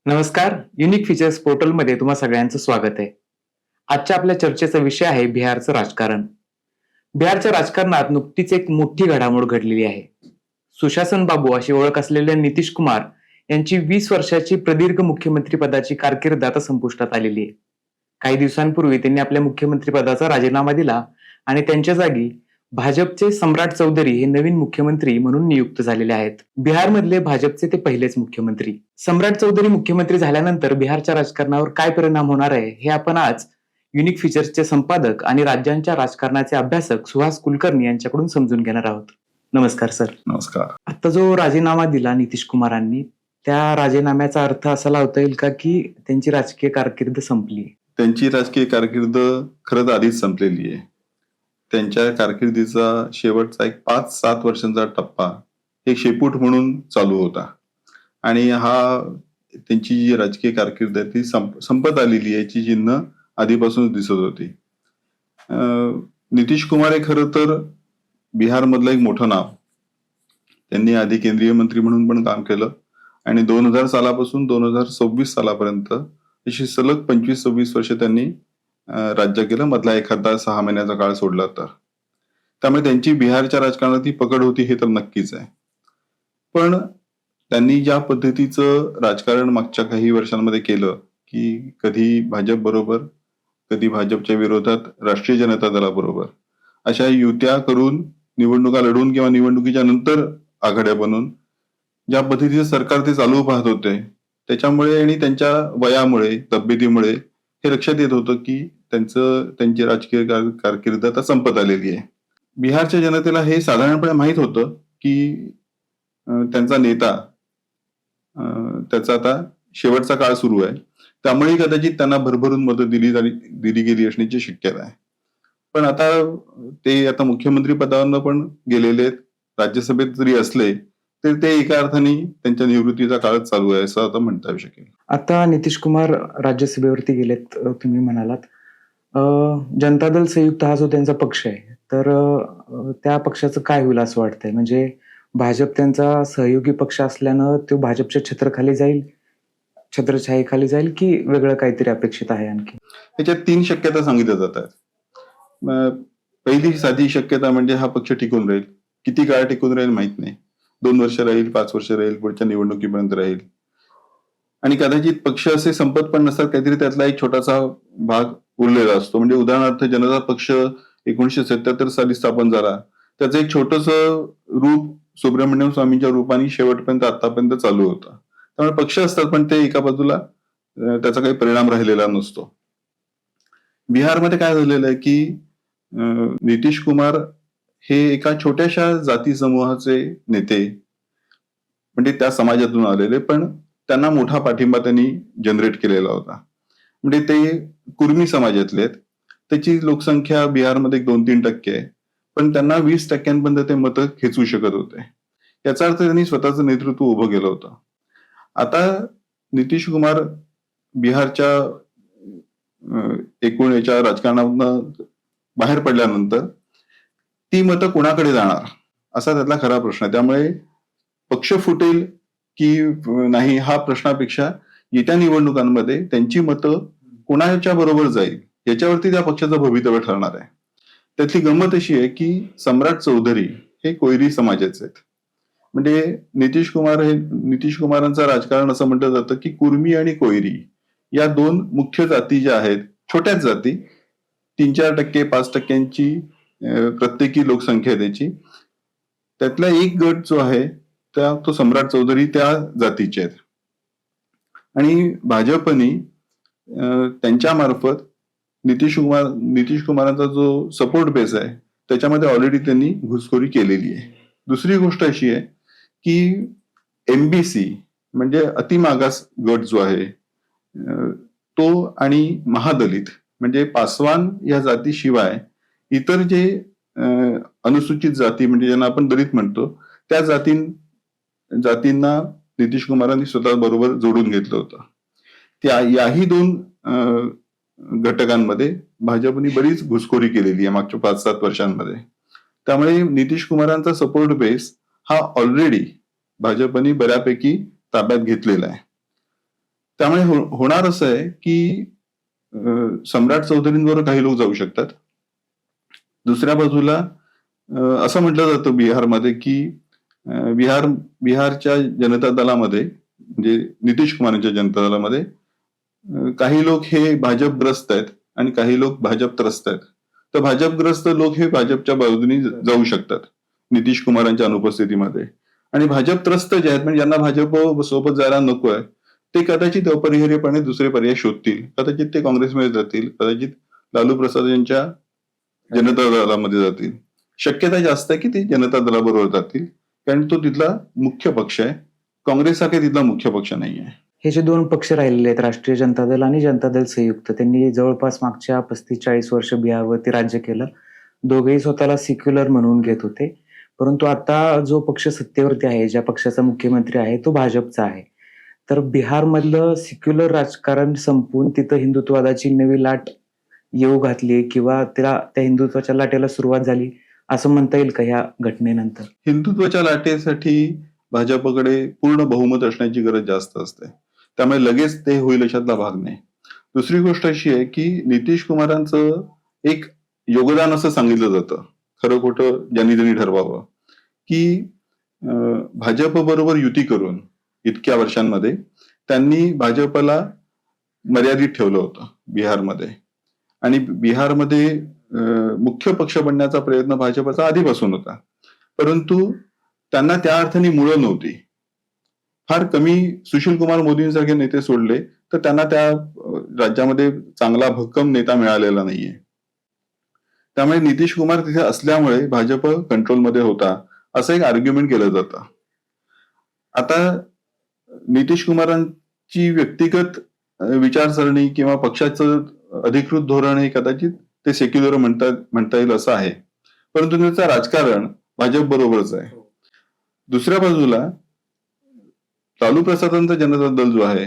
नमस्कार. Unique features पोर्टलमध्ये तुम्हा सगळ्यांचं स्वागत आहे. आजच्या आपल्या चर्चेचा विषय आहे बिहारचं राजकारण. बिहारच्या राजकारणात नुकतीच एक मोठी घडामोड घडलेली आहे. सुशासन बाबू अशी ओळख असलेल्या नितीश कुमार यांची 20 वर्षाची प्रदीर्घ मुख्यमंत्री पदाची कारकीर्द आता संपुष्टात आलेली आहे. काही दिवसांपूर्वी त्यांनी आपल्या मुख्यमंत्री पदाचा राजीनामा दिला आणि त्यांच्या जागी भाजपचे सम्राट चौधरी हे नवीन मुख्यमंत्री म्हणून नियुक्त झालेले आहेत. बिहारमधले भाजपचे ते पहिलेच मुख्यमंत्री. सम्राट चौधरी मुख्यमंत्री झाल्यानंतर बिहारच्या राजकारणावर काय परिणाम होणार आहे हे आपण आज युनिक फीचर्सचे संपादक आणि राज्यांच्या राजकारणाचे अभ्यासक सुहास कुलकर्णी यांच्याकडून समजून घेणार आहोत. नमस्कार सर. नमस्कार. आता जो राजीनामा दिला नितीश कुमारांनी, त्या राजीनाम्याचा अर्थ असा लावता येईल का की त्यांची राजकीय कारकीर्द संपली? त्यांची राजकीय कारकीर्द खरंच आधीच संपलेली आहे. त्यांच्या कारकिर्दीचा शेवटचा एक 5-7 वर्षांचा टप्पा एक शेपूट म्हणून चालू होता आणि हा त्यांची जी राजकीय कारकीर्द आहे ती संपत आलेली आहे याची चिन्ह आधीपासूनच दिसत होती. नितीश कुमार हे खरं तर बिहारमधलं एक मोठं नाव. त्यांनी आधी केंद्रीय मंत्री म्हणून पण काम केलं आणि 2000 सालापासून 2026 सालापर्यंत अशी सलग 25-26 वर्ष त्यांनी राज्य केलं, मधला एखादा 6 महिन्याचा काळ सोडला तर. त्यामुळे त्यांची बिहारच्या राजकारणात ही पकड होती हे तर नक्कीच आहे. पण त्यांनी ज्या पद्धतीचं राजकारण मागच्या काही वर्षांमध्ये केलं की कधी भाजप बरोबर, कधी भाजपच्या विरोधात राष्ट्रीय जनता दलाबरोबर अशा युत्या करून निवडणुका लढवून किंवा निवडणुकीच्या नंतर आघाड्या बनून ज्या पद्धतीचं सरकार ते चालवू पाहत होते त्याच्यामुळे आणि त्यांच्या वयामुळे, तब्येतीमुळे हे लक्षात येत होतं की त्यांची राजकीय कारकीर्द आता संपत आलेली आहे. बिहारच्या जनतेला हे साधारणपणे माहीत होतं की त्यांचा नेता त्याचा आता शेवटचा काळ सुरू आहे. त्यामुळे कदाचित त्यांना भरभरून मदत दिली गेली असण्याची शक्यता आहे. पण आता मुख्यमंत्री पदावरनं पण गेलेले आहेत. राज्यसभेत जरी असले तर ते एका अर्थाने त्यांच्या निवृत्तीचा काळच चालू आहे असं आता म्हणता येऊ शकेल. आता नितीश कुमार राज्यसभेवरती गेलेत तुम्ही म्हणालात. जनता दल संयुक्त हा जो त्यांचा पक्ष आहे तर त्या पक्षाचं काय होईल असं वाटतंय? म्हणजे भाजप त्यांचा सहयोगी पक्ष असल्यानं तो भाजपच्या छत्रछायेखाली जाईल की वेगळं काहीतरी अपेक्षित आहे आणखी? त्याच्यात 3 शक्यता सांगितल्या जातात. पहिली साधी शक्यता म्हणजे हा पक्ष टिकून राहील. किती काळ टिकून राहील माहित नाही. 2 वर्ष राहील, 5 वर्ष राहील, पुढच्या निवडणुकीपर्यंत राहील. आणि कदाचित पक्ष असे संपत पण नसतात, काहीतरी त्यातला एक छोटासा भाग उरलेला असतो. म्हणजे उदाहरणार्थ जनता पक्ष 1977 साली स्थापन झाला. त्याचं एक छोटस रूप सुब्रमण्यम स्वामींच्या रूपाने शेवटपर्यंत आतापर्यंत चालू होतं. त्यामुळे पक्ष असतात पण ते एका बाजूला त्याचा काही परिणाम राहिलेला नसतो. बिहारमध्ये काय झालेलं आहे की नितीश कुमार हे एका छोट्याशा जाती समूहाचे नेते, म्हणजे त्या समाजातून आलेले, पण त्यांना मोठा पाठिंबा त्यांनी जनरेट केलेला होता. म्हणजे ते कुर्मी समाजातले आहेत. त्याची लोकसंख्या बिहारमध्ये 2-3% आहे, पण त्यांना 20% ते मतं खेचू शकत होते. याचा अर्थ त्यांनी स्वतःचं नेतृत्व उभं केलं होतं. आता नितीश कुमार बिहारच्या एकूण याच्या राजकारणातून बाहेर पडल्यानंतर ती मतं कोणाकडे जाणार असा त्यातला खरा प्रश्न आहे. त्यामुळे पक्ष फुटेल की नाही हा प्रश्नापेक्षा येत्या निवडणुकांमध्ये त्यांची मतं कोणाच्या बरोबर जाईल याच्यावरती त्या पक्षाचं भवितव्य ठरणार आहे. त्यातली गंमत अशी आहे की सम्राट चौधरी हे कोयरी समाजाचे आहेत. म्हणजे नितीश कुमारांचं राजकारण असं म्हटलं जातं की कुर्मी आणि कोयरी या 2 मुख्य जाती ज्या आहेत, छोट्याच जाती, 3-4%, 5%ची प्रत्येकी लोकसंख्या त्याची, त्यातला एक गट जो आहे तो सम्राट चौधरी त्या जातीचे आहेत. आणि भाजपने त्यांच्या मार्फत नितीश कुमारांचा जो सपोर्ट बेस आहे त्याच्यामध्ये ऑलरेडी त्यांनी घुसखोरी केलेली आहे. दुसरी गोष्ट अशी आहे की MBC म्हणजे अतिमागास गट जो आहे तो आणि महादलित म्हणजे पासवान या जातीशिवाय इतर जे अनुसूचित जाती म्हणजे ज्यांना आपण दलित म्हणतो त्या जातींना नितीश कुमारांनी स्वतः बरोबर जोडून घेतलं होतं. याही 2 घटकांमध्ये भाजपने बरीच घुसखोरी केलेली आहे मागच्या 5-7 वर्षांमध्ये. त्यामुळे नितीश कुमारांचा सपोर्ट बेस हा ऑलरेडी भाजपने बऱ्यापैकी ताब्यात घेतलेला आहे. त्यामुळे होणार असं आहे की सम्राट चौधरींवर काही लोक जाऊ शकतात. दुसऱ्या बाजूला असं म्हटलं जातं बिहारमध्ये की बिहारच्या जनता दलामध्ये म्हणजे नितीश कुमारांच्या जनता दलामध्ये काही लोक हे भाजपग्रस्त आहेत आणि काही लोक भाजप त्रस्त आहेत. तर भाजपग्रस्त लोक हे भाजपच्या बाजूने जाऊ शकतात नितीश कुमारांच्या अनुपस्थितीमध्ये, आणि भाजप त्रस्त जे आहेत म्हणजे ज्यांना भाजप सोबत जायला नको आहे ते कदाचित अपरिहार्यपणे दुसरे पर्याय शोधतील. कदाचित ते काँग्रेसमध्ये जातील, कदाचित लालू प्रसाद यांच्या जनता दलामध्ये जातील. शक्यता जास्त आहे की ते जनता दलाबरोबर जातील, कारण तो तिथला मुख्य पक्ष आहे. काँग्रेस हा काही तिथला मुख्य पक्ष नाही आहे. हे जे दोन पक्ष राहिलेले आहेत, राष्ट्रीय जनता दल आणि जनता दल संयुक्त, त्यांनी जवळपास मागच्या 35-40 वर्ष बिहारवरती राज्य केलं. दोघेही स्वतःला सेक्युलर म्हणून घेत होते. परंतु आता जो पक्ष सत्तेवरती आहे, ज्या पक्षाचा मुख्यमंत्री आहे, तो भाजपचा आहे. तर बिहारमधलं सेक्युलर राजकारण संपवून तिथं हिंदुत्ववादाची नवी लाट येऊ घातली किंवा त्या हिंदुत्वाच्या लाटेला सुरुवात झाली, असं म्हणता येईल का ह्या घटनेनंतर? हिंदुत्वाच्या लाटेसाठी भाजपकडे पूर्ण बहुमत असण्याची गरज जास्त असते. त्यामुळे लगेच ते होईल अशातला भाग नाही. दुसरी गोष्ट अशी आहे की नितीश कुमारांचं एक योगदान असं सांगितलं जातं, खरं खोटं ज्यांनी त्यांनी ठरवावं, की भाजप बरोबर युती करून इतक्या वर्षांमध्ये त्यांनी भाजपला मर्यादित ठेवलं होतं बिहारमध्ये, आणि बिहारमध्ये मुख्य पक्ष बनण्याचा प्रयत्न भाजपचा आधीपासून होता. परंतु त्यांना त्या अर्थाने मुळं नव्हती. फार कमी सुशील कुमार मोदींसारखे नेते सोडले तर त्यांना त्या राज्यामध्ये चांगला भक्कम नेता मिळालेला नाहीये. त्यामुळे नितीश कुमार तिथे असल्यामुळे भाजप कंट्रोलमध्ये होता असं एक आर्ग्युमेंट केलं जातं. आता नितीश कुमारांची व्यक्तिगत विचारसरणी किंवा पक्षाचं अधिकृत धोरण हे कदाचित ते सेक्युलर म्हणता येईल असं आहे, परंतु त्याचं राजकारण भाजप बरोबरच आहे. दुसऱ्या बाजूला लालू प्रसादांचा जनता दल जो आहे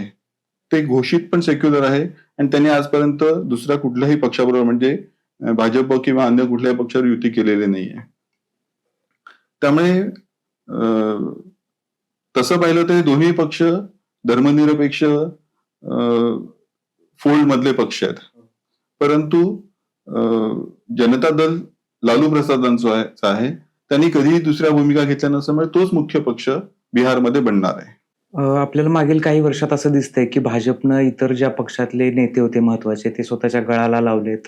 ते घोषित पण सेक्युलर आहे, आणि त्यांनी आजपर्यंत दुसऱ्या कुठल्याही पक्षाबरोबर म्हणजे भाजप किंवा अन्य कुठल्याही पक्षावर युती केलेली नाहीये. त्यामुळे तसं पाहिलं तर दोन्ही पक्ष धर्मनिरपेक्ष फोल्ड मधले पक्ष आहेत. परंतु जनता दल लालू प्रसादांचा आहे, त्यांनी कधीही दुसऱ्या भूमिका घेतल्या नसल्यामुळे तोच मुख्य पक्ष बिहारमध्ये बनणार आहे. आपल्याला मागील काही वर्षात असं दिसतंय की भाजपनं इतर ज्या पक्षातले नेते होते महत्वाचे, ते स्वतःच्या गळाला लावलेत.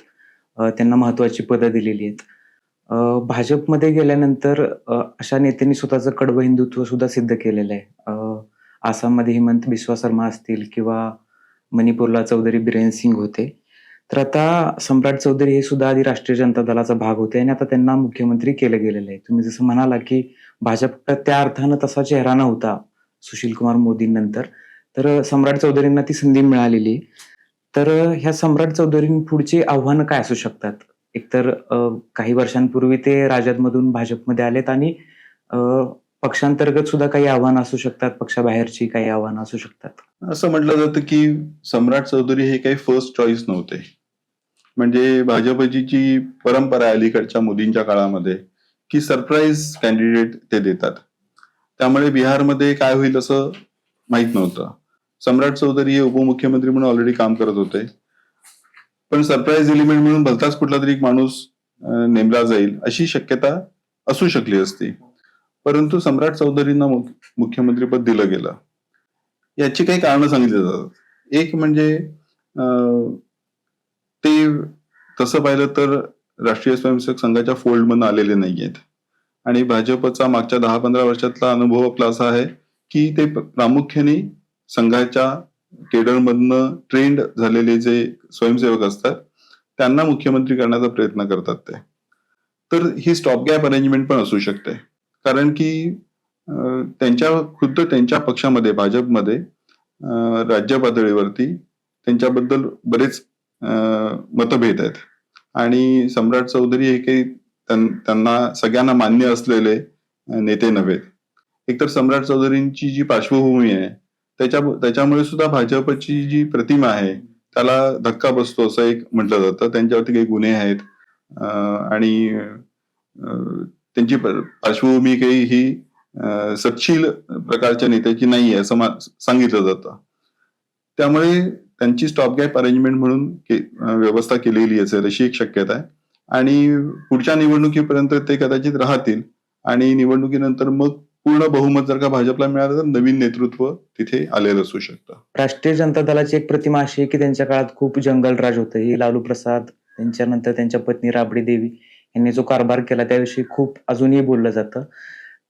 त्यांना महत्वाची पदं दिलेली आहेत. भाजपमध्ये गेल्यानंतर अशा नेत्यांनी स्वतःचं कडवं हिंदुत्व सुद्धा सिद्ध केलेलं आहे. आसाममध्ये हिमंत बिस्वा शर्मा असतील किंवा मणिपूरला चौधरी बिरेन सिंग होते. तर आता सम्राट चौधरी हे सुद्धा आधी राष्ट्रीय जनता दलाचा भाग होते आणि आता त्यांना मुख्यमंत्री केलं गेलेलं आहे. तुम्ही जसं म्हणाला की भाजपचा त्या अर्थानं तसा चेहरा नव्हता सुशील कुमार मोदींनंतर. तर सम्राट चौधरींना ती संधी मिळालेली. तर ह्या सम्राट चौधरींपुढची आव्हानं काय असू शकतात? एकतर काही वर्षांपूर्वी ते राजदमधून भाजपमध्ये आलेत आणि अ, पक्षांतर्गत सुद्धा काही आव्हानं असू शकतात, पक्षाबाहेरची काही आव्हानं असू शकतात. असं म्हटलं जातं की सम्राट चौधरी हे काही फर्स्ट चॉईस नव्हते. म्हणजे भाजपची जी परंपरा आहे अलीकडच्या मोदींच्या काळामध्ये की सरप्राईज कॅन्डिडेट ते देतात, त्यामुळे बिहारमध्ये काय होईल असं माहित नव्हतं. सम्राट चौधरी हे उपमुख्यमंत्री म्हणून ऑलरेडी काम करत होते, पण सरप्राईज एलिमेंट म्हणून भलताच कुठला तरी एक माणूस नेमला जाईल अशी शक्यता असू शकली असती. परंतु सम्राट चौधरींना मुख्यमंत्रीपद दिलं गेलं. याची काही कारणं सांगितली जातात. एक म्हणजे ते तसं पाहिलं तर राष्ट्रीय स्वयंसेवक संघाच्या फोल्डमधून आलेले नाहीयेत, आणि भाजपचा मागच्या 10-15 वर्षातला अनुभव आपला असा आहे की ते प्रामुख्याने संघाच्या केडरमधनं ट्रेंड झालेले जे स्वयंसेवक असतात त्यांना मुख्यमंत्री करण्याचा प्रयत्न करतात ते. तर ही स्टॉप गॅप अरेंजमेंट पण असू शकते, कारण की त्यांच्या पक्षामध्ये भाजपमध्ये राज्य पातळीवरती त्यांच्याबद्दल बरेच मतभेद आहेत, आणि सम्राट चौधरी हे काही त्यांना सगळ्यांना मान्य असलेले नेते नव्हेत. एकतर सम्राट चौधरींची जी पार्श्वभूमी आहे त्याच्यामुळे सुद्धा भाजपची जी प्रतिमा आहे त्याला धक्का बसतो असं एक म्हटलं जातं. त्यांच्यावरती काही गुन्हे आहेत आणि त्यांची पार्श्वभूमी काही ही सच्छील प्रकारच्या नेत्याची नाहीये असं सांगितलं जातं. त्यामुळे त्यांची स्टॉप गॅप अरेंजमेंट म्हणून व्यवस्था केलेली असेल अशी एक शक्यता आहे. आणि पुढच्या निवडणुकीपर्यंत ते कदाचित राहतील आणि निवडणुकीनंतर मग पूर्ण बहुमत जर का भाजपला मिळालं तर नवीन नेतृत्व तिथे आलेलं असू शकतं. राष्ट्रीय जनता दलाची एक प्रतिमा अशी आहे की त्यांच्या काळात खूप जंगलराज होतं. ही लालू प्रसाद, त्यांच्यानंतर त्यांच्या पत्नी राबडी देवी यांनी जो कारभार केला त्याविषयी खूप अजूनही बोललं जातं.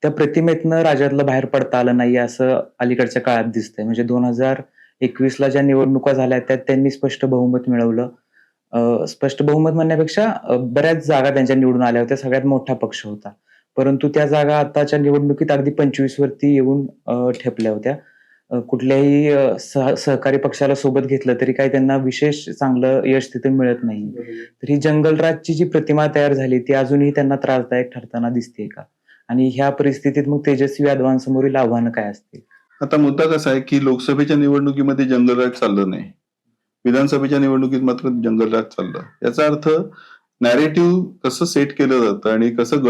त्या प्रतिमेतनं राज्यातलं बाहेर पडता आलं नाही असं अलीकडच्या काळात दिसतंय. म्हणजे 2021ला ज्या निवडणुका झाल्या त्यात त्यांनी स्पष्ट बहुमत मिळवलं. स्पष्ट बहुमत म्हणण्यापेक्षा बऱ्याच जागा त्यांच्या निवडून आल्या होत्या. सगळ्यात मोठा पक्ष होता. परंतु त्या जागा आताच्या निवडणुकीत अगदी 25 वरती येऊन ठेपल्या होत्या. कुठल्याही सहकारी पक्षाला सोबत घेतलं तरी काही त्यांना विशेष चांगलं यश तिथे मिळत नाही. तर ही जंगलराजची जी प्रतिमा तयार झाली ती अजूनही त्यांना त्रासदायक ठरताना दिसतेय का? आणि ह्या परिस्थितीत मग तेजस्वी यादवांसमोरील आव्हानं काय असतील? आता मुद्दा कसा आहे की लोकसभेच्या निवडणुकीमध्ये जंगलराज चाललं नाही. विधानसभेच्या निवडणुकीत मात्र जंगलराज चाललं. याचा अर्थ नॅरेटिव्ह कसं सेट केलं जातं आणि कसं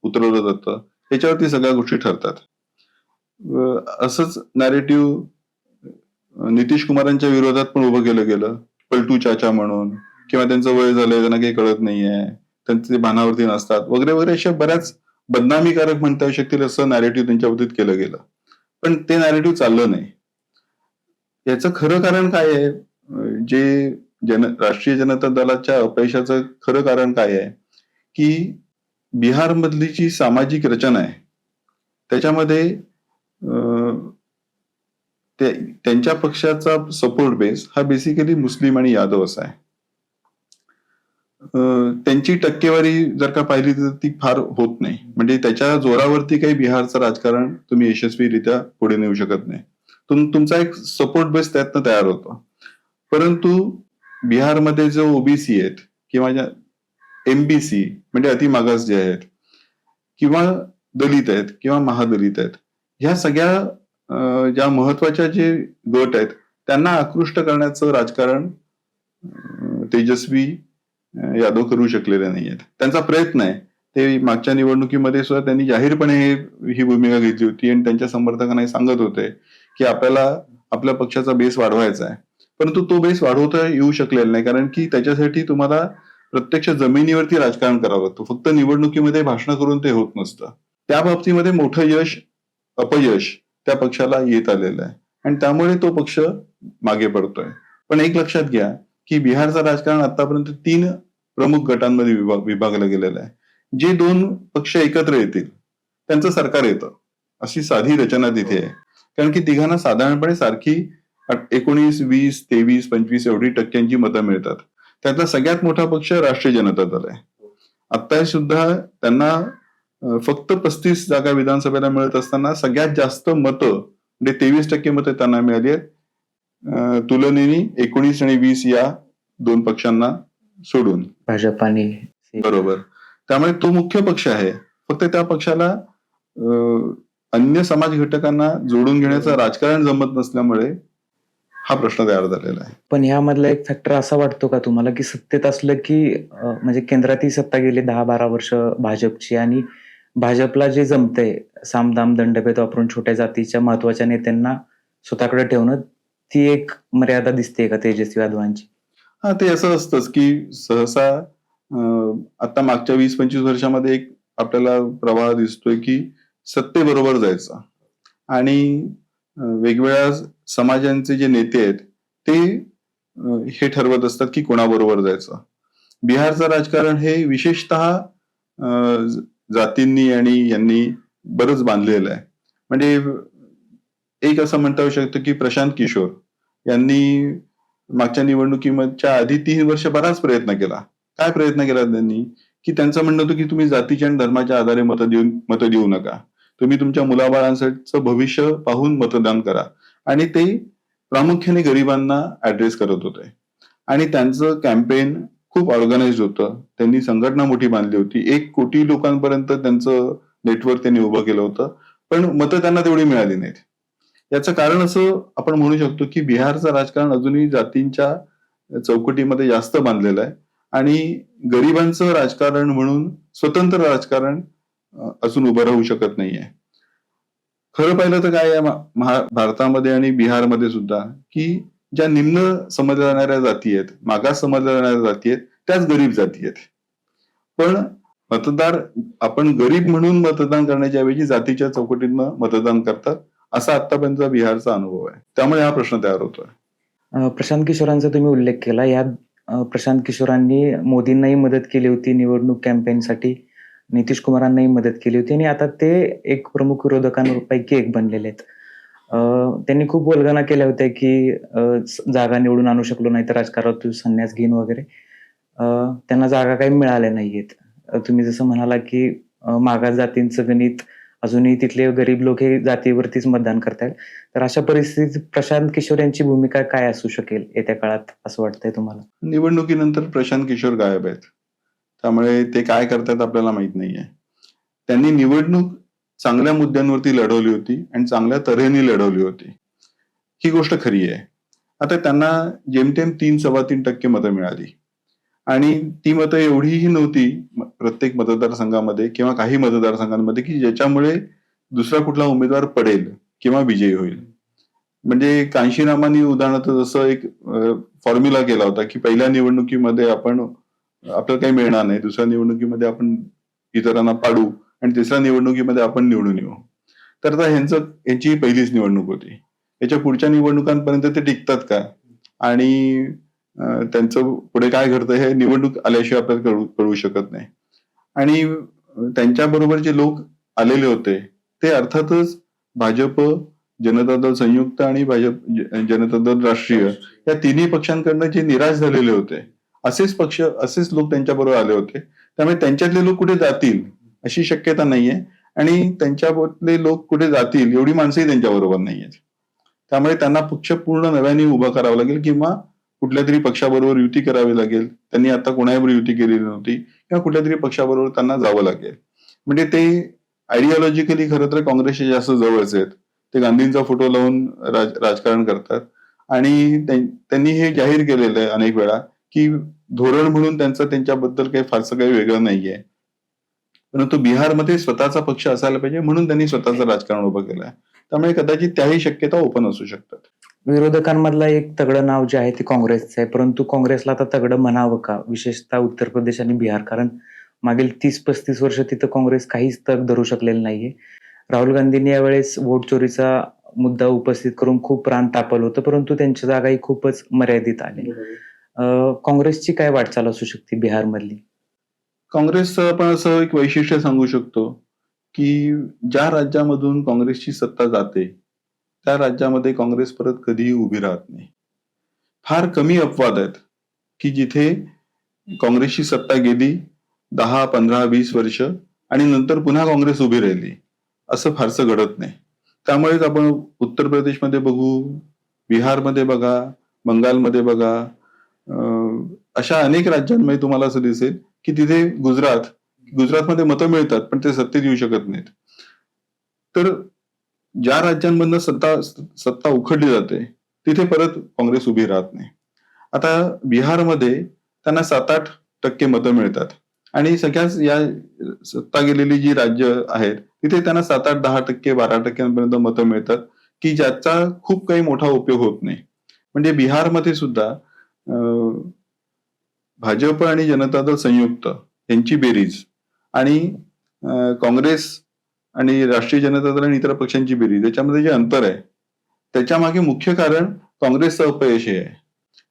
उतरवलं जातं त्याच्यावरती सगळ्या गोष्टी ठरतात. असंच नॅरेटिव्ह नितीश कुमारांच्या विरोधात पण उभं केलं गेलं, पलटू चाचा म्हणून, किंवा त्यांचं वय झालंय त्यांना काही कळत नाहीये, त्यांचे भानावरती नसतात वगैरे वगैरे अशा बऱ्याच बदनामीकारक म्हणता येऊ शकतील असं नॅरेटिव्ह त्यांच्या बाबतीत केलं गेलं. पण ते नॅरेटिव्ह चाललं नाही. याचं खरं कारण काय आहे? जे राष्ट्रीय जनता दलाच्या अपयशाचं खरं कारण काय आहे की बिहारमधली जी सामाजिक रचना आहे त्याच्यामध्ये त्यांच्या पक्षाचा सपोर्ट बेस हा बेसिकली मुस्लिम आणि यादव असा आहे. त्यांची टक्केवारी जर का पाहिली तर ती फार होत नाही. म्हणजे त्याच्या जोरावरती काही बिहारचं राजकारण तुम्ही यशस्वीरित्या पुढे नेऊ शकत नाही. तुमचा एक सपोर्ट बेस त्यातनं तयार होतो. परंतु बिहारमध्ये जो ओबीसी आहेत किंवा एमबीसी म्हणजे अतिमागास जे आहेत किंवा दलित आहेत किंवा महादलित आहेत, ह्या सगळ्या ज्या महत्वाच्या जे गट आहेत त्यांना आकृष्ट करण्याचं राजकारण तेजस्वी यादव करू शकलेले नाहीयेत. त्यांचा प्रयत्न आहे. ते मागच्या निवडणुकीमध्ये सुद्धा त्यांनी जाहीरपणे ही भूमिका घेतली होती आणि त्यांच्या समर्थकांना सांगत होते की आपल्याला आपल्या पक्षाचा बेस वाढवायचा आहे. परंतु तो बेस वाढवता येऊ शकलेला नाही, कारण की त्याच्यासाठी तुम्हाला प्रत्यक्ष जमिनीवरती राजकारण करावं लागतं. फक्त निवडणुकीमध्ये भाषण करून ते होत नसतं. त्या बाबतीमध्ये मोठं अपयश त्या पक्षाला येत आलेलं आहे आणि त्यामुळे तो पक्ष मागे पडतोय. पण एक लक्षात घ्या की बिहारचं राजकारण आतापर्यंत 3 प्रमुख गटांमध्ये विभागलं गेलेलं आहे. जे 2 पक्ष एकत्र येतील त्यांचं सरकार येतं, अशी साधी रचना तिथे आहे. कारण की तिघांना साधारणपणे सारखी 19, 20, 23, 25 एवढी टक्क्यांची मतं मिळतात. त्यातला सगळ्यात मोठा पक्ष राष्ट्रीय जनता दल आहे. आता सुद्धा त्यांना फक्त 35 जागा विधानसभेला मिळत असताना सगळ्यात जास्त मतं म्हणजे 23% मतं त्यांना मिळाली आहेत. तुलनेने 19 आणि 20 या 2 पक्षांना सोडून भाजप आणि बरोबर. त्यामुळे तो मुख्य पक्ष आहे. फक्त त्या पक्षाला अन्य समाज घटकांना जोडून घेण्याचं राजकारण जमत नसल्यामुळे हा प्रश्न तयार झालेला आहे. पण ह्यामधला एक फॅक्टर असा वाटतो का तुम्हाला की सत्तेत असलं की म्हणजे केंद्रात ही सत्ता गेली 10-12 वर्ष भाजपची आणि भाजपला जे जमतंय सामदाम दंडभेद वापरून छोट्या जातीच्या महत्वाच्या नेत्यांना स्वतःकडे ठेवणं, ती एक मर्यादा दिसते का तेजस्वी यादवांची? हा, ते असं असतंच की सहसा आता मागच्या 20-25 वर्षामध्ये एक आपल्याला प्रवाह दिसतोय की सत्तेबरोबर जायचा आणि वेगवेगळ्या समाजांचे जे नेते आहेत ते हे ठरवत असतात की कोणाबरोबर जायचं. बिहारचं राजकारण हे विशेषतः जातींनी आणि यांनी बरंच बांधलेलं आहे. म्हणजे एक असं म्हणता येऊ शकतं की प्रशांत किशोर यांनी मागच्या निवडणुकीच्या आधी 3 वर्ष बराच प्रयत्न केला. काय प्रयत्न केला त्यांनी? की त्यांचं म्हणणं होतं की तुम्ही जातीच्या आणि धर्माच्या आधारे मतं देऊ नका. तुम्ही तुमच्या मुलाबाळांचं भविष्य पाहून मतदान करा. आणि ते प्रामुख्याने गरिबांना ऍड्रेस करत होते. आणि त्यांचं कॅम्पेन खूप ऑर्गनाइज्ड होतं. त्यांनी संघटना मोठी बांधली होती. 1 कोटी लोकांपर्यंत त्यांचं नेटवर्क त्यांनी उभं केलं होतं. पण मतं त्यांना तेवढी मिळाली नाहीत. याचं कारण असं आपण म्हणू शकतो की बिहारचं राजकारण अजूनही जातींच्या चौकटीमध्ये जास्त बांधलेलं आहे आणि गरिबांचं राजकारण म्हणून स्वतंत्र राजकारण अजून उभं राहू शकत नाहीये. खरं पाहिलं तर काय आहे भारतामध्ये आणि बिहारमध्ये सुद्धा की ज्या निम्न समजल्या जाणाऱ्या जाती आहेत, मागास समजल्या जाणाऱ्या जाती आहेत, त्याच गरीब जाती आहेत. पण मतदार आपण गरीब म्हणून मतदान करण्याच्या ऐवजी जातीच्या चौकटीतनं मतदान करतात, असा आतापर्यंतचा बिहारचा अनुभव आहे. त्यामुळे हा प्रश्न तयार होतोय. प्रशांत किशोरांचा तुम्ही उल्लेख केला. यात प्रशांत किशोरांनी मोदींनाही मदत केली होती निवडणूक कॅम्पेनसाठी. नितीश कुमारांनाही मदत केली होती आणि आता ते एक प्रमुख विरोधकांपैकी एक बनलेले आहेत. त्यांनी खूप वल्गना केल्या होत्या, की जागा निवडून आणू शकलो नाही तर राजकारणातून संन्यास घेईन वगैरे. त्यांना जागा काही मिळाल्या नाहीयेत. तुम्ही जसं म्हणाला, की मागास जातींचं गणित अजूनही तिथले गरीब लोक हे जातीवरतीच मतदान करतायत. तर अशा परिस्थितीत प्रशांत किशोर यांची भूमिका काय असू शकेल येत्या काळात असं वाटतंय तुम्हाला? निवडणुकीनंतर प्रशांत किशोर गायब आहेत. त्यामुळे ते काय करतायत आपल्याला माहित नाहीये. त्यांनी निवडणूक चांगल्या मुद्द्यांवरती लढवली होती आणि चांगल्या तऱ्हेने लढवली होती. ही गोष्ट खरी आहे. आता त्यांना जेमतेम 3-3.25% मतं मिळाली आणि ती मतं एवढीही नव्हती प्रत्येक मतदारसंघामध्ये किंवा काही मतदारसंघांमध्ये की ज्याच्यामुळे दुसरा कुठला उमेदवार पडेल किंवा विजयी होईल. म्हणजे कांशीरामांनी उदाहरणार्थ जसं एक फॉर्म्युला केला होता की पहिल्या निवडणुकीमध्ये आपल्याला काही मिळणार नाही, दुसऱ्या निवडणुकीमध्ये आपण इतरांना पाडू आणि तिसऱ्या निवडणुकीमध्ये आपण निवडून येऊ. तर आता यांची पहिलीच निवडणूक होती. याच्या पुढच्या निवडणुकांपर्यंत ते टिकतात का आणि त्यांचं पुढे काय घडतं हे निवडणूक आल्याशिवाय आपल्याला कळू शकत नाही. आणि त्यांच्याबरोबर जे लोक आलेले होते ते अर्थातच भाजप, जनता दल संयुक्त आणि जनता दल राष्ट्रीय या तिन्ही पक्षांकडनं जे निराश झालेले होते असेच लोक त्यांच्याबरोबर आले होते. त्यामुळे त्यांच्यातले लोक कुठे जातील अशी शक्यता नाहीये आणि त्यांच्यातले लोक कुठे जातील एवढी माणसंही त्यांच्याबरोबर नाहीयेत. त्यामुळे त्यांना पक्ष पूर्ण नव्याने उभा करावा लागेल किंवा कुठल्या तरी पक्षाबरोबर युती करावी लागेल. त्यांनी आता कोणाबरोबर युती केलेली नव्हती किंवा कुठल्या तरी पक्षाबरोबर त्यांना जावं लागेल. म्हणजे ते आयडिओलॉजिकली खरं तर काँग्रेसचे जास्त जवळचे आहेत. ते गांधींचा फोटो लावून राजकारण करतात आणि त्यांनी हे जाहीर केलेलं आहे अनेक वेळा की धोरण म्हणून त्यांच्याबद्दल काही फारसं काही वेगळं नाहीये. परंतु बिहारमध्ये स्वतःचा पक्ष असायला पाहिजे म्हणून त्यांनी स्वतःचं राजकारण उभं केलंय. त्यामुळे कदाचित त्याही शक्यता ओपन असू शकतात. विरोधकांमधलं एक तगडं नाव जे आहे ते काँग्रेसचं आहे. परंतु काँग्रेसला आता तगडं म्हणावं का? विशेषतः उत्तर प्रदेश आणि बिहार. कारण मागील 30-35 वर्ष तिथं काँग्रेस काहीच तग धरू शकलेलं नाहीये. राहुल गांधींनी यावेळेस वोट चोरीचा मुद्दा उपस्थित करून खूप रान तापवलं होतं, परंतु त्यांच्या जागाही खूपच मर्यादित आले. काँग्रेसची काय वाटचाल असू शकते बिहारमधली? काँग्रेसचं आपण असं एक वैशिष्ट्य सांगू शकतो की ज्या राज्यामधून काँग्रेसची सत्ता जाते त्या राज्यामध्ये काँग्रेस परत कधीही उभी राहत नाही. फार कमी अपवाद आहेत की जिथे काँग्रेसची सत्ता गेली 10, 15, 20 वर्ष आणि नंतर पुन्हा काँग्रेस उभी राहिली. असं फारसं घडत नाही. त्यामुळेच आपण उत्तर प्रदेशमध्ये बघू, बिहारमध्ये बघा, बंगालमध्ये बघा, अशा अनेक राज्यांमध्ये तुम्हाला असं दिसेल की तिथे गुजरातमध्ये मतं मिळतात पण ते सत्तेत येऊ शकत नाहीत. तर ज्या राज्यांमधनं सत्ता उखडली जाते तिथे परत काँग्रेस उभी राहत नाही. आता बिहारमध्ये त्यांना 7-8% मतं मिळतात आणि सगळ्याच या सत्ता गेलेली जी राज्य आहेत तिथे त्यांना 7-8-10%, 12% मतं मिळतात की ज्याचा खूप काही मोठा उपयोग होत नाही. म्हणजे बिहारमध्ये सुद्धा भाजप आणि जनता दल संयुक्त यांची बेरीज आणि काँग्रेस आणि राष्ट्रीय जनता दल आणि इतर पक्षांची बेरीज याच्यामध्ये जे अंतर आहे त्याच्या मागे मुख्य कारण काँग्रेसचं अपयश आहे.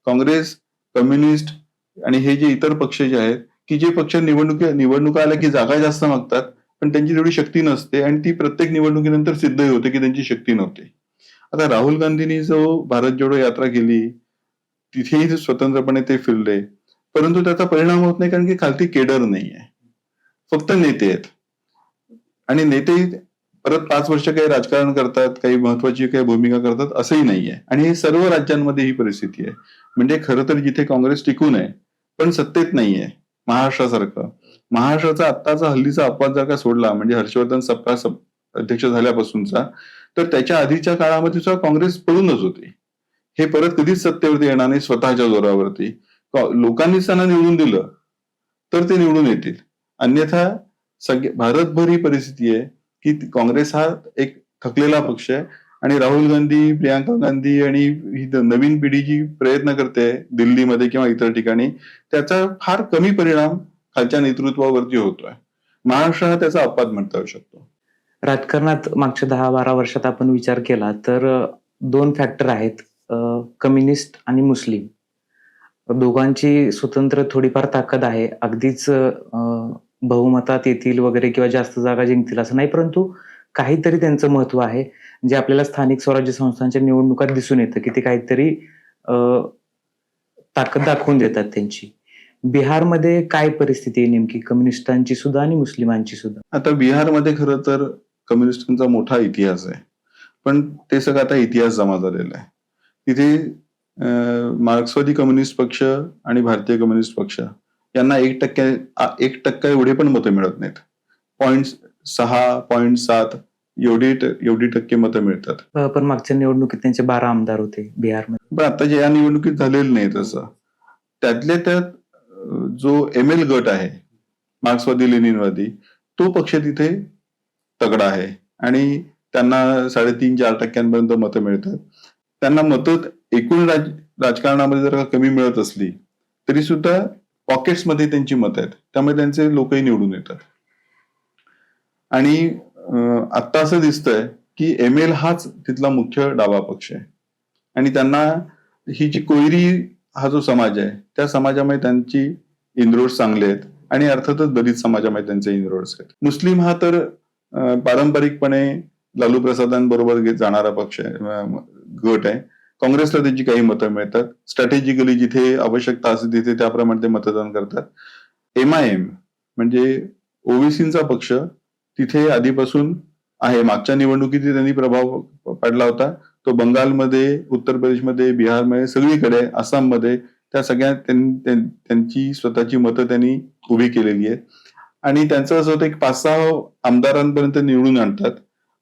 काँग्रेस, कम्युनिस्ट आणि हे जे इतर पक्ष जे आहेत की जे पक्ष निवडणुका आल्या की जागा जास्त मागतात पण त्यांची तेवढी शक्ती नसते आणि ती प्रत्येक निवडणुकीनंतर सिद्धही होते की त्यांची शक्ती नव्हती. आता राहुल गांधींनी जो भारत जोडो यात्रा केली तिथेही स्वतंत्रपणे ते फिरले परंतु त्याचा परिणाम होत नाही कारण की खालती केडर नाहीये. फक्त नेते आहेत आणि नेते परत 5 वर्ष काही राजकारण करतात, काही महत्वाची काही भूमिका करतात असंही नाहीये आणि हे सर्व राज्यांमध्ये ही परिस्थिती आहे. म्हणजे खरं तर जिथे काँग्रेस टिकून आहे पण सत्तेत नाहीये महाराष्ट्रासारखं. महाराष्ट्राचा आत्ताचा हल्लीचा अपवाद जर का सोडला म्हणजे हर्षवर्धन सपकाळ अध्यक्ष झाल्यापासूनचा तर त्याच्या आधीच्या काळामध्ये सुद्धा काँग्रेस पडूनच होती. हे परत कधीच सत्तेवरती येणार नाही स्वतःच्या जोरावरती. लोकांनीच त्यांना निवडून दिलं तर ते निवडून येतील. अन्यथा भारतभर ही परिस्थिती आहे की काँग्रेस हा एक थकलेला पक्ष आहे आणि राहुल गांधी, प्रियांका गांधी आणि ही नवीन पिढी जी प्रयत्न करते दिल्लीमध्ये किंवा इतर ठिकाणी, त्याचा फार कमी परिणाम खालच्या नेतृत्वावरती होतोय. महाराष्ट्र हा त्याचा अपवाद म्हणता येऊ शकतो. राजकारणात मागच्या 10-12 वर्षात आपण विचार केला तर 2 फॅक्टर आहेत. कम्युनिस्ट आणि मुस्लिम. दोघांची स्वतंत्र थोडीफार ताकद आहे. अगदीच बहुमतात येतील वगैरे किंवा जास्त जागा जिंकतील असं नाही, परंतु काहीतरी त्यांचं महत्त्व आहे, जे आपल्याला स्थानिक स्वराज्य संस्थांच्या निवडणुकात दिसून येतं, की ते काहीतरी अ, ताकद दाखवून देतात त्यांची. बिहारमध्ये काय परिस्थिती आहे नेमकी कम्युनिस्टांची सुद्धा आणि मुस्लिमांची सुद्धा? आता बिहारमध्ये खरं तर कम्युनिस्टांचा मोठा इतिहास आहे. पण ते सगळं आता इतिहास जमा झालेला आहे. तिथे मार्क्सवादी कम्युनिस्ट पक्ष आणि भारतीय कम्युनिस्ट पक्ष यांना 1% एवढे पण मतं मिळत नाहीत. 0.6, 0.7 एवढी टक्के मतं मिळतात. पण मागच्या निवडणुकीत त्यांचे 12 आमदार होते बिहारमध्ये. पण आता जे या निवडणुकीत झालेलं नाही तसं. त्यातल्या त्यात जो एम-एल गट आहे, मार्क्सवादी लेनिनवादी, तो पक्ष तिथे तगडा आहे आणि त्यांना 3.5-4% मतं मिळतात. त्यांना मतं एकूण राजकारणामध्ये जर का कमी मिळत असली तरी सुद्धा पॉकेट्समध्ये त्यांची मतं आहेत. त्यामुळे त्यांचे लोकही निवडून येतात. आणि आता असं दिसतंय की एम-एल हाच तिथला मुख्य डावा पक्ष आहे आणि त्यांना ही जी कोयरी हा जो समाज आहे त्या समाजामध्ये त्यांची इनरोड्स चांगले आहेत आणि अर्थातच दलित समाजामध्ये त्यांचे इनरोड्स आहेत. मुस्लिम हा तर पारंपरिकपणे लालू प्रसादांबरोबर जाणारा पक्ष आहे, गट आहे. काँग्रेसला त्यांची काही मतं मिळतात. स्ट्रॅटेजिकली जिथे आवश्यकता असते तिथे त्याप्रमाणे ते मतदान करतात. एम-आय-एम म्हणजे ओबीसींचा पक्ष तिथे आधीपासून आहे. मागच्या निवडणुकीत त्यांनी प्रभाव पडला होता. तो बंगालमध्ये, उत्तर प्रदेशमध्ये, बिहारमध्ये, सगळीकडे, आसाममध्ये त्या सगळ्या त्यांची स्वतःची मतं त्यांनी उभी केलेली आहेत. आणि त्यांचं असं होतं की 5-6 आमदारांपर्यंत निवडून आणतात.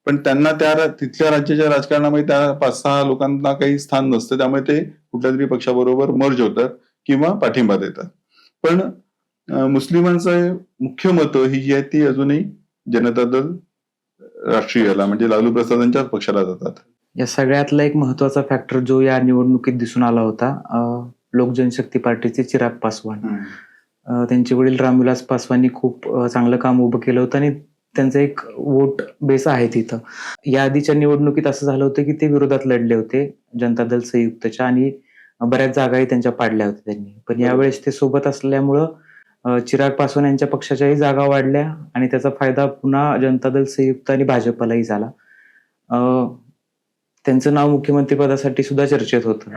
पण त्यांना तिथल्या राज्याच्या राजकारणामध्ये त्या 5-6 लोकांना काही स्थान नसतं. त्यामुळे ते कुठल्या तरी पक्षाबरोबर मर्ज होतात किंवा पाठिंबा देतात. पण मुस्लिमांचं मुख्य मतं ही जी आहेत ती अजूनही जनता दल राष्ट्रीयला म्हणजे लालू प्रसादांच्याच पक्षाला जातात. या सगळ्यातला एक महत्वाचा फॅक्टर जो या निवडणुकीत दिसून आला होता, लोक जनशक्ती पार्टीचे चिराग पासवान. त्यांचे वडील रामविलास पासवाननी खूप चांगलं काम उभं केलं होतं आणि त्यांचा एक वोट बेस आहे तिथं. या आधीच्या निवडणुकीत असं झालं होतं की ते विरोधात लढले होते जनता दल संयुक्तच्या आणि बऱ्याच जागाही त्यांच्या पाडल्या होत्या त्यांनी. पण यावेळेस ते सोबत असल्यामुळं चिराग पासवान यांच्या पक्षाच्याही जागा वाढल्या आणि त्याचा फायदा पुन्हा जनता दल संयुक्त आणि भाजपलाही झाला. त्यांचं नाव मुख्यमंत्रीपदासाठी सुद्धा चर्चेत होतं.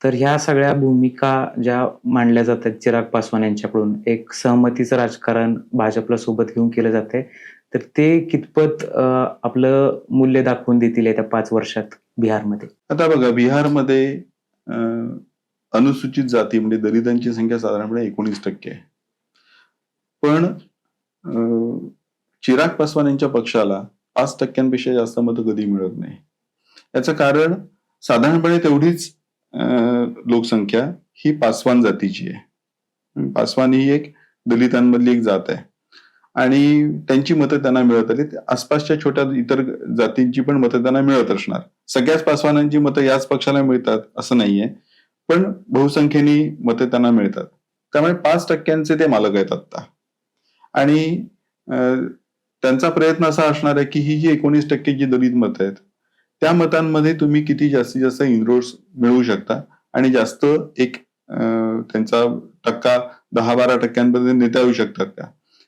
तर ह्या सगळ्या भूमिका ज्या मांडल्या जातात चिराग पासवान यांच्याकडून, एक सहमतीचं राजकारण भाजपला सोबत घेऊन केलं जातंय, तर ते कितपत आपलं मूल्य दाखवून देतील येत्या 5 वर्षात बिहारमध्ये? आता बघा, बिहारमध्ये अनुसूचित जाती म्हणजे दलितांची संख्या साधारणपणे 19% आहे. पण चिराग पासवान यांच्या पक्षाला 5% जास्त मतं कधी मिळत नाही. याचं कारण साधारणपणे तेवढीच लोकसंख्या ही पासवान जातीची आहे. पासवान ही एक दलितांमधली एक जात आहे आणि त्यांची मतं त्यांना मिळत आली. आसपासच्या छोट्या इतर जातींची पण मतं त्यांना मिळत असणार. सगळ्याच पासवानांची मतं याच पक्षाला मिळतात असं नाहीये, पण बहुसंख्येने मतं त्यांना मिळतात. त्यामुळे 5% ते मालक आहेत आता. आणि त्यांचा प्रयत्न असा असणार आहे की ही जी 19% जी दलित मतं आहेत त्या मतांमध्ये तुम्ही किती जास्तीत जास्त इनरोड्स मिळवू शकता आणि जास्त एक त्यांचा टक्का 10-12% नेता येऊ शकतात का?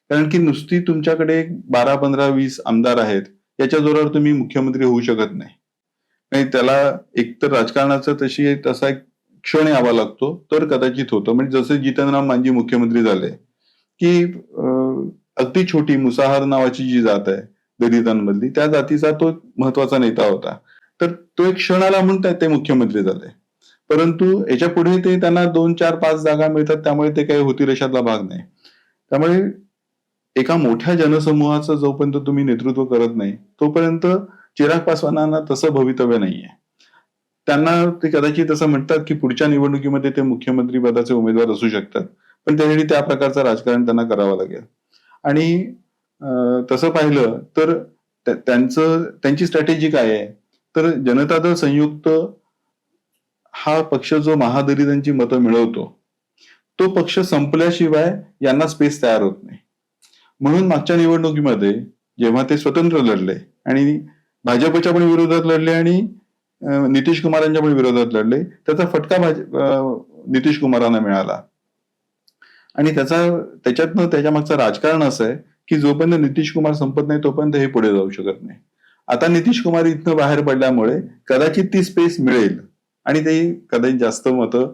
कारण की नुसती तुमच्याकडे 12, 15, 20 आमदार आहेत याच्या जोरावर तुम्ही मुख्यमंत्री होऊ शकत नाही. आणि त्याला एकतर राजकारणाचा तसा एक क्षण यावा लागतो तर कदाचित होतं. म्हणजे जसे जितनराम मांझी मुख्यमंत्री झाले की अगदी छोटी मुसाहर नावाची जी जात आहे दलितांमधली त्या जातीचा तो महत्वाचा नेता होता. तर तो एक क्षण आला म्हणून ते मुख्यमंत्री झाले. परंतु याच्या पुढे ते त्यांना 2, 4, 5 जागा मिळतात त्यामुळे ते काही होती रेषातला भाग नाही. त्यामुळे एका मोठ्या जनसमूहाचं जोपर्यंत तुम्ही नेतृत्व करत नाही तोपर्यंत चिराग पासवानांना तसं भवितव्य नाहीये. त्यांना ते कदाचित असं म्हणतात की पुढच्या निवडणुकीमध्ये ते मुख्यमंत्री पदाचे उमेदवार असू शकतात. पण त्यासाठी त्या प्रकारचं राजकारण त्यांना करावं लागेल. आणि तसं पाहिलं तर त्यांची स्ट्रॅटेजी काय आहे तर जनता दल संयुक्त हा पक्ष जो महादलितांची मतं मिळवतो तो पक्ष संपल्याशिवाय यांना स्पेस तयार होत नाही. म्हणून मागच्या निवडणुकीमध्ये जेव्हा ते स्वतंत्र लढले आणि भाजपच्या पण विरोधात लढले आणि नितीश कुमारांच्या पण विरोधात लढले, त्याचा फटका नितीश कुमारांना मिळाला. आणि त्याच्यातनं त्याच्या मागचं राजकारण असं आहे की जोपर्यंत नितीश कुमार संपत नाही तोपर्यंत हे पुढे जाऊ शकत नाही. आता नितीश कुमार इथनं बाहेर पडल्यामुळे कदाचित ती स्पेस मिळेल आणि ते कदाचित जास्त मतं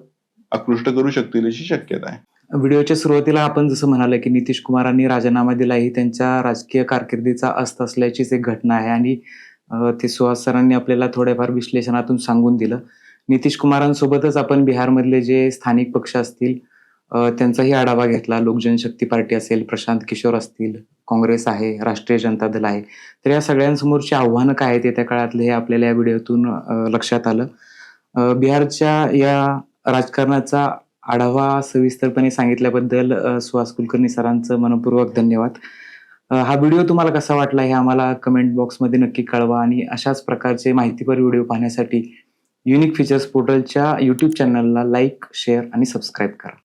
आकृष्ट करू शकतील अशी शक्यता आहे. व्हिडिओच्या सुरुवातीला आपण जसं म्हणाल की नितीश कुमारांनी राजीनामा दिला ही त्यांच्या राजकीय कारकिर्दीचा अस्त असल्याचीच एक घटना आहे आणि ते सुहास सरांनी आपल्याला थोड्याफार विश्लेषणातून सांगून दिलं. नितीश कुमारांसोबतच आपण बिहारमधले जे स्थानिक पक्ष असतील त्यांचाही आढावा घेतला. लोक जनशक्ती पार्टी असेल, प्रशांत किशोर असतील, काँग्रेस आहे, राष्ट्रीय जनता दल आहे. तर या सगळ्यांसमोरची आव्हानं काय आहेत येत्या काळातले हे आपल्याला या व्हिडिओतून लक्षात आलं. बिहारच्या या राजकारणाचा आढावा सविस्तरपणे सांगितल्याबद्दल सुहास कुलकर्णी सरांचं मनपूर्वक धन्यवाद. हा व्हिडिओ तुम्हाला कसा वाटला हे आम्हाला कमेंट बॉक्समध्ये नक्की कळवा आणि अशाच प्रकारचे माहितीपर व्हिडिओ पाहण्यासाठी युनिक फीचर्स पोर्टलच्या YouTube चॅनलला लाईक, शेअर आणि सबस्क्राईब करा.